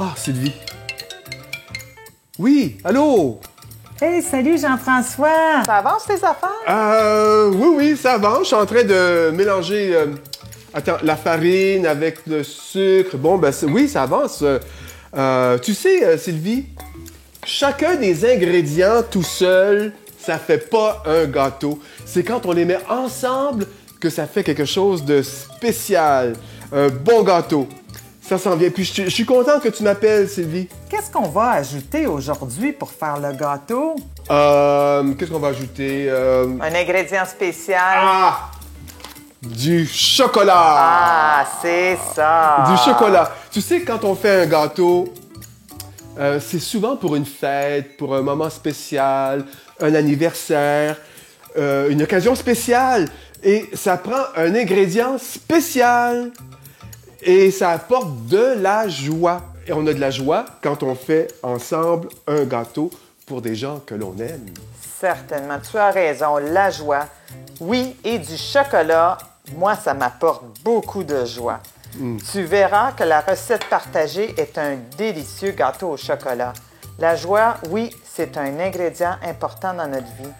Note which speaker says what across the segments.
Speaker 1: Ah, Sylvie. Oui, allô?
Speaker 2: Hey, salut Jean-François!
Speaker 3: Ça avance tes affaires?
Speaker 1: Oui, ça avance. Je suis en train de mélanger la farine avec le sucre. Bon, ben oui, ça avance. Tu sais, Sylvie, chacun des ingrédients tout seul, ça fait pas un gâteau. C'est quand on les met ensemble que ça fait quelque chose de spécial. Un bon gâteau. Ça s'en vient. Puis je suis content que tu m'appelles, Sylvie.
Speaker 2: Qu'est-ce qu'on va ajouter aujourd'hui pour faire le gâteau?
Speaker 1: Qu'est-ce qu'on va ajouter?
Speaker 3: Un ingrédient spécial.
Speaker 1: Ah! Du chocolat!
Speaker 3: Ah, c'est ça!
Speaker 1: Du chocolat. Tu sais, quand on fait un gâteau, c'est souvent pour une fête, pour un moment spécial, un anniversaire, une occasion spéciale. Et ça prend un ingrédient spécial et ça apporte de la joie. Et on a de la joie quand on fait ensemble un gâteau pour des gens que l'on aime.
Speaker 3: Certainement, tu as raison, la joie. Oui, et du chocolat, moi, ça m'apporte beaucoup de joie. Tu verras que la recette partagée est un délicieux gâteau au chocolat. La joie, oui, c'est un ingrédient important dans notre vie.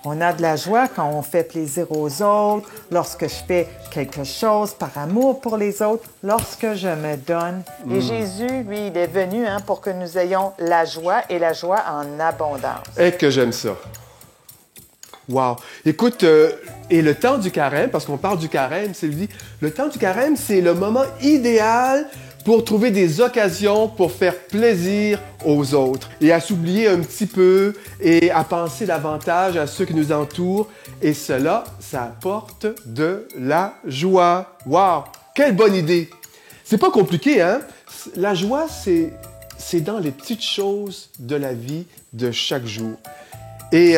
Speaker 2: On a de la joie quand on fait plaisir aux autres, lorsque je fais quelque chose par amour pour les autres, lorsque je me donne.
Speaker 3: Et Jésus, lui, il est venu pour que nous ayons la joie et la joie en abondance.
Speaker 1: Et que j'aime ça. Wow! Écoute, et le temps du carême, parce qu'on parle du carême, Sylvie, le temps du carême, c'est le moment idéal pour trouver des occasions pour faire plaisir aux autres et à s'oublier un petit peu et à penser davantage à ceux qui nous entourent. Et cela, ça apporte de la joie. Wow! Quelle bonne idée! C'est pas compliqué, hein? La joie, c'est dans les petites choses de la vie de chaque jour. Et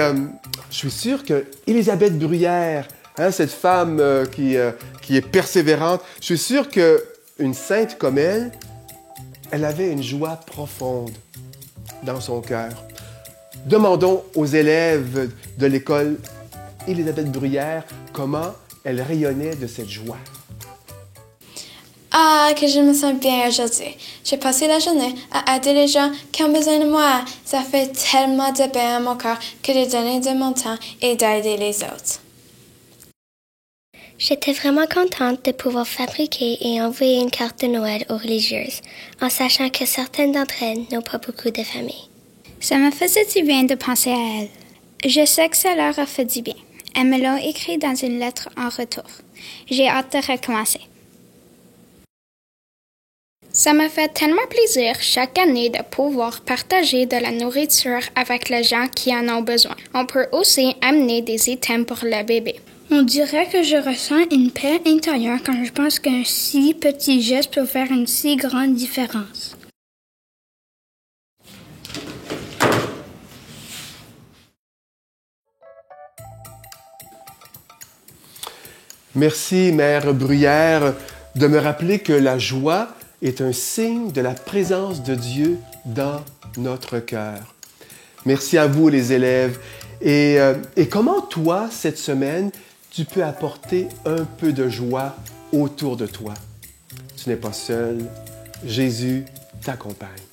Speaker 1: je suis sûr que Élisabeth Bruyère, cette femme qui est persévérante, je suis sûr qu'une sainte comme elle avait une joie profonde dans son cœur. Demandons aux élèves de l'école Élisabeth Bruyère comment elle rayonnait de cette joie.
Speaker 4: Ah, que je me sens bien aujourd'hui. J'ai passé la journée à aider les gens qui ont besoin de moi. Ça fait tellement de bien à mon cœur que de donner de mon temps et d'aider les autres.
Speaker 5: J'étais vraiment contente de pouvoir fabriquer et envoyer une carte de Noël aux religieuses, en sachant que certaines d'entre elles n'ont pas beaucoup de famille.
Speaker 6: Ça me faisait du bien de penser à elles. Je sais que ça leur a fait du bien. Elles me l'ont écrit dans une lettre en retour. J'ai hâte de recommencer. Ça me fait tellement plaisir chaque année de pouvoir partager de la nourriture avec les gens qui en ont besoin. On peut aussi amener des items pour le bébé.
Speaker 7: On dirait que je ressens une paix intérieure quand je pense qu'un si petit geste peut faire une si grande différence.
Speaker 1: Merci, Mère Bruyère, de me rappeler que la joie est un signe de la présence de Dieu dans notre cœur. Merci à vous, les élèves. Et comment, toi, cette semaine, tu peux apporter un peu de joie autour de toi? Tu n'es pas seul. Jésus t'accompagne.